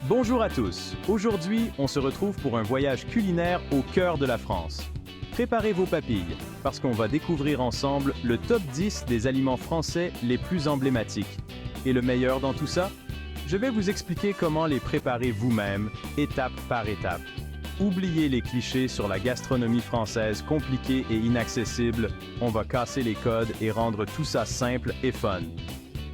Bonjour à tous. Aujourd'hui, on se retrouve pour un voyage culinaire au cœur de la France. Préparez vos papilles, parce qu'on va découvrir ensemble le top 10 des aliments français les plus emblématiques. Et le meilleur dans tout ça? Je vais vous expliquer comment les préparer vous-même, étape par étape. Oubliez les clichés sur la gastronomie française compliquée et inaccessible, on va casser les codes et rendre tout ça simple et fun.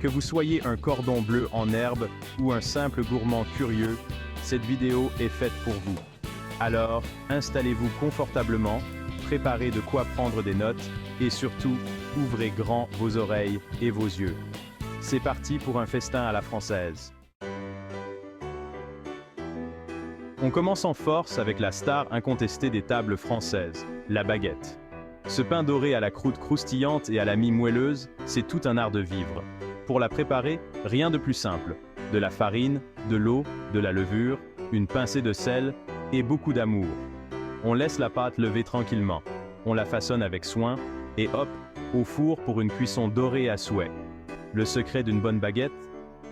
Que vous soyez un cordon bleu en herbe ou un simple gourmand curieux, cette vidéo est faite pour vous. Alors, installez-vous confortablement, préparez de quoi prendre des notes et surtout, ouvrez grand vos oreilles et vos yeux. C'est parti pour un festin à la française. On commence en force avec la star incontestée des tables françaises, la baguette. Ce pain doré à la croûte croustillante et à la mie moelleuse, c'est tout un art de vivre. Pour la préparer, rien de plus simple. De la farine, de l'eau, de la levure, une pincée de sel et beaucoup d'amour. On laisse la pâte lever tranquillement. On la façonne avec soin et hop, au four pour une cuisson dorée à souhait. Le secret d'une bonne baguette?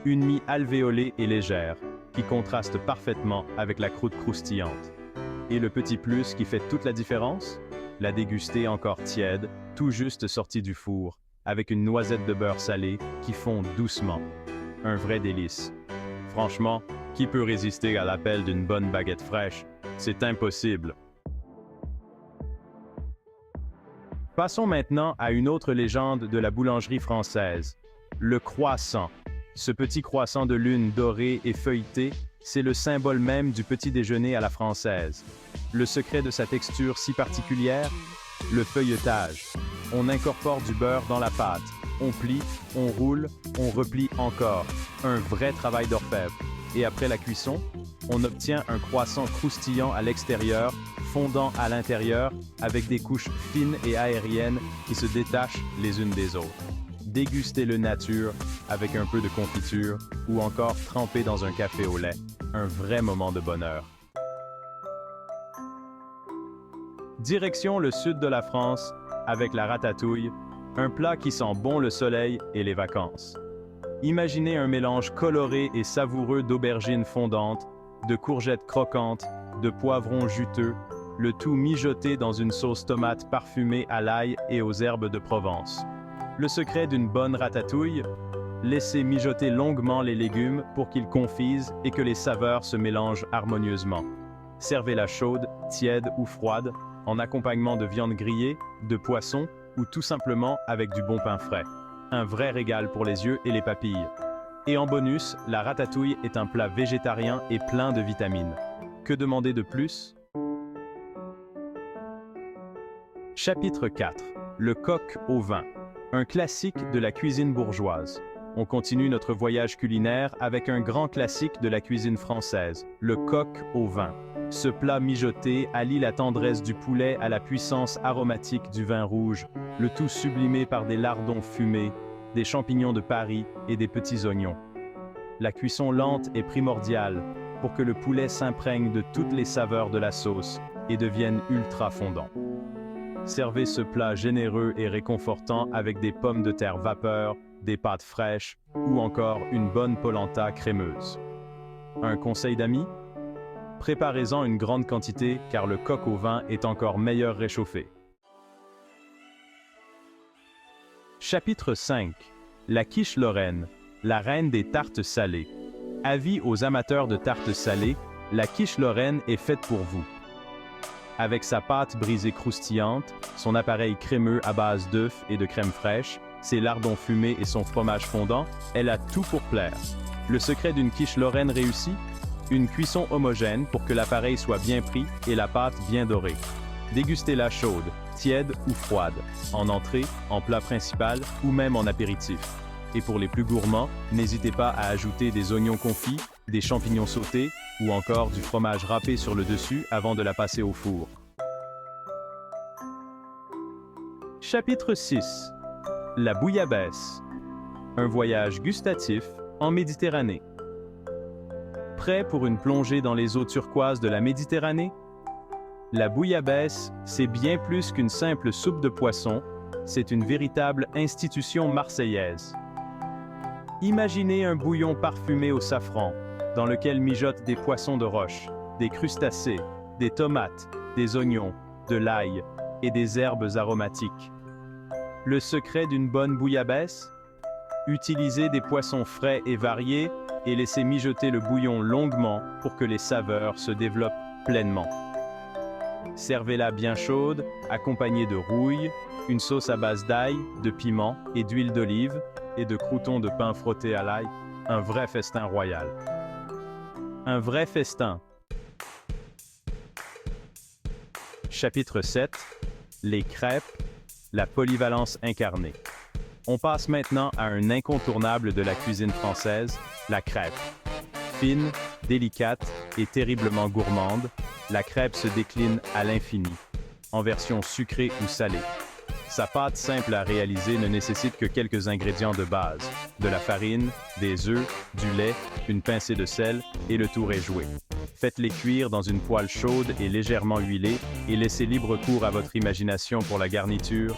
Une mie alvéolée et légère, qui contraste parfaitement avec la croûte croustillante. Et le petit plus qui fait toute la différence? La déguster encore tiède, tout juste sortie du four, avec une noisette de beurre salé qui fond doucement. Un vrai délice. Franchement, qui peut résister à l'appel d'une bonne baguette fraîche? C'est impossible. Passons maintenant à une autre légende de la boulangerie française, le croissant. Ce petit croissant de lune doré et feuilleté, c'est le symbole même du petit déjeuner à la française. Le secret de sa texture si particulière? Le feuilletage. On incorpore du beurre dans la pâte, on plie, on roule, on replie encore. Un vrai travail d'orfèvre. Et après la cuisson, on obtient un croissant croustillant à l'extérieur, fondant à l'intérieur, avec des couches fines et aériennes qui se détachent les unes des autres. Dégustez-le nature, avec un peu de confiture, ou encore trempé dans un café au lait. Un vrai moment de bonheur. Direction le sud de la France, avec la ratatouille, un plat qui sent bon le soleil et les vacances. Imaginez un mélange coloré et savoureux d'aubergines fondantes, de courgettes croquantes, de poivrons juteux, le tout mijoté dans une sauce tomate parfumée à l'ail et aux herbes de Provence. Le secret d'une bonne ratatouille? Laissez mijoter longuement les légumes pour qu'ils confisent et que les saveurs se mélangent harmonieusement. Servez-la chaude, tiède ou froide, en accompagnement de viande grillée, de poisson ou tout simplement avec du bon pain frais. Un vrai régal pour les yeux et les papilles. Et en bonus, la ratatouille est un plat végétarien et plein de vitamines. Que demander de plus? Chapitre 4. Le coq au vin. Un classique de la cuisine bourgeoise. On continue notre voyage culinaire avec un grand classique de la cuisine française, le coq au vin. Ce plat mijoté allie la tendresse du poulet à la puissance aromatique du vin rouge, le tout sublimé par des lardons fumés, des champignons de Paris et des petits oignons. La cuisson lente est primordiale pour que le poulet s'imprègne de toutes les saveurs de la sauce et devienne ultra fondant. Servez ce plat généreux et réconfortant avec des pommes de terre vapeur, des pâtes fraîches ou encore une bonne polenta crémeuse. Un conseil d'amis? Préparez-en une grande quantité car le coq au vin est encore meilleur réchauffé. Chapitre 5. La quiche lorraine, la reine des tartes salées. Avis aux amateurs de tartes salées, la quiche lorraine est faite pour vous. Avec sa pâte brisée croustillante, son appareil crémeux à base d'œufs et de crème fraîche, ses lardons fumés et son fromage fondant, elle a tout pour plaire. Le secret d'une quiche lorraine réussie? Une cuisson homogène pour que l'appareil soit bien pris et la pâte bien dorée. Dégustez-la chaude, tiède ou froide, en entrée, en plat principal ou même en apéritif. Et pour les plus gourmands, n'hésitez pas à ajouter des oignons confits, des champignons sautés ou encore du fromage râpé sur le dessus avant de la passer au four. Chapitre 6. La bouillabaisse. Un voyage gustatif en Méditerranée. Prêt pour une plongée dans les eaux turquoises de la Méditerranée? La bouillabaisse, c'est bien plus qu'une simple soupe de poisson, c'est une véritable institution marseillaise. Imaginez un bouillon parfumé au safran, dans lequel mijotent des poissons de roche, des crustacés, des tomates, des oignons, de l'ail et des herbes aromatiques. Le secret d'une bonne bouillabaisse? Utilisez des poissons frais et variés et laissez mijoter le bouillon longuement pour que les saveurs se développent pleinement. Servez-la bien chaude, accompagnée de rouille, une sauce à base d'ail, de piment et d'huile d'olive et de croûtons de pain frottés à l'ail. Un vrai festin royal. Un vrai festin. Chapitre 7. Les crêpes, la polyvalence incarnée. On passe maintenant à un incontournable de la cuisine française, la crêpe. Fine, délicate et terriblement gourmande, la crêpe se décline à l'infini, en version sucrée ou salée. Sa pâte simple à réaliser ne nécessite que quelques ingrédients de base, de la farine, des œufs, du lait, une pincée de sel, et le tour est joué. Faites-les cuire dans une poêle chaude et légèrement huilée et laissez libre cours à votre imagination pour la garniture.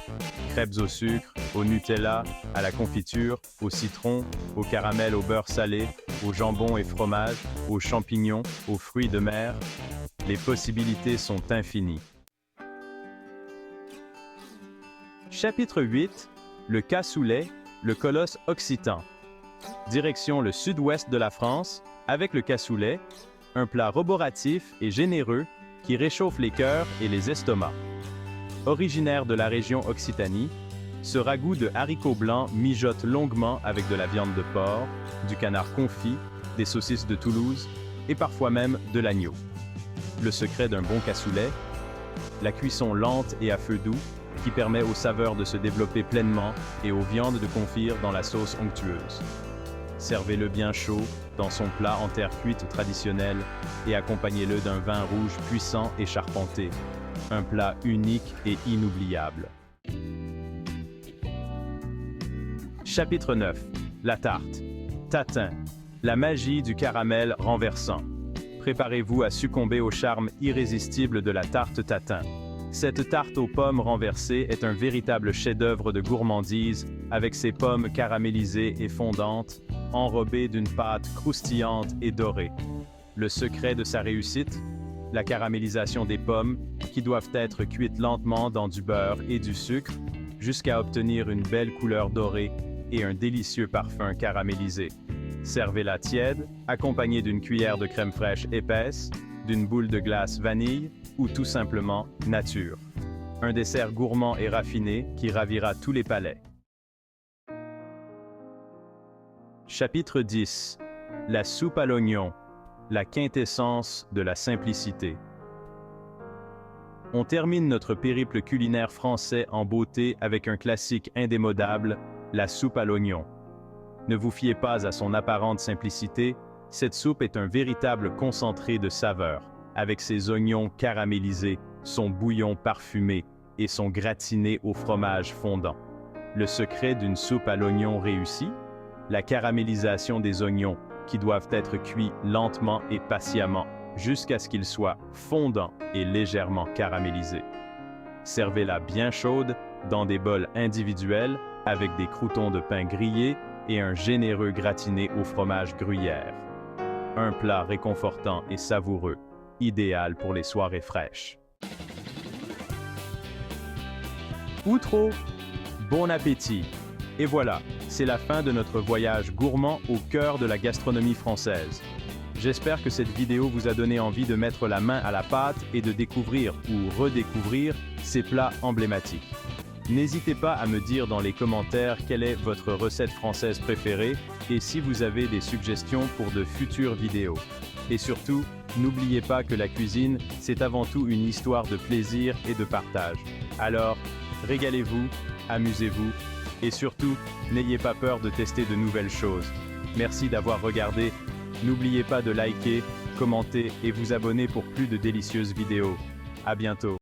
Crêpes au sucre, au Nutella, à la confiture, au citron, au caramel au beurre salé, au jambon et fromage, aux champignons, aux fruits de mer. Les possibilités sont infinies. Chapitre 8. Le cassoulet, le colosse occitan. Direction le sud-ouest de la France, avec le cassoulet, un plat roboratif et généreux qui réchauffe les cœurs et les estomacs. Originaire de la région Occitanie, ce ragoût de haricots blancs mijote longuement avec de la viande de porc, du canard confit, des saucisses de Toulouse et parfois même de l'agneau. Le secret d'un bon cassoulet, la cuisson lente et à feu doux qui permet aux saveurs de se développer pleinement et aux viandes de confire dans la sauce onctueuse. Servez-le bien chaud, dans son plat en terre cuite traditionnel, et accompagnez-le d'un vin rouge puissant et charpenté. Un plat unique et inoubliable. Chapitre 9. La tarte. Tatin. La magie du caramel renversant. Préparez-vous à succomber au charme irrésistible de la tarte tatin. Cette tarte aux pommes renversées est un véritable chef-d'œuvre de gourmandise, avec ses pommes caramélisées et fondantes, enrobées d'une pâte croustillante et dorée. Le secret de sa réussite? La caramélisation des pommes, qui doivent être cuites lentement dans du beurre et du sucre, jusqu'à obtenir une belle couleur dorée et un délicieux parfum caramélisé. Servez-la tiède, accompagnée d'une cuillère de crème fraîche épaisse, d'une boule de glace vanille ou tout simplement nature. Un dessert gourmand et raffiné qui ravira tous les palais. Chapitre 10. La soupe à l'oignon, la quintessence de la simplicité. On termine notre périple culinaire français en beauté avec un classique indémodable, la soupe à l'oignon. Ne vous fiez pas à son apparente simplicité, cette soupe est un véritable concentré de saveurs, avec ses oignons caramélisés, son bouillon parfumé et son gratiné au fromage fondant. Le secret d'une soupe à l'oignon réussie? La caramélisation des oignons, qui doivent être cuits lentement et patiemment, jusqu'à ce qu'ils soient fondants et légèrement caramélisés. Servez-la bien chaude, dans des bols individuels, avec des croûtons de pain grillés et un généreux gratiné au fromage gruyère. Un plat réconfortant et savoureux, idéal pour les soirées fraîches. Outro, bon appétit! Et voilà, c'est la fin de notre voyage gourmand au cœur de la gastronomie française. J'espère que cette vidéo vous a donné envie de mettre la main à la pâte et de découvrir ou redécouvrir ces plats emblématiques. N'hésitez pas à me dire dans les commentaires quelle est votre recette française préférée et si vous avez des suggestions pour de futures vidéos. Et surtout, n'oubliez pas que la cuisine, c'est avant tout une histoire de plaisir et de partage. Alors, régalez-vous, amusez-vous et surtout, n'ayez pas peur de tester de nouvelles choses. Merci d'avoir regardé. N'oubliez pas de liker, commenter et vous abonner pour plus de délicieuses vidéos. À bientôt.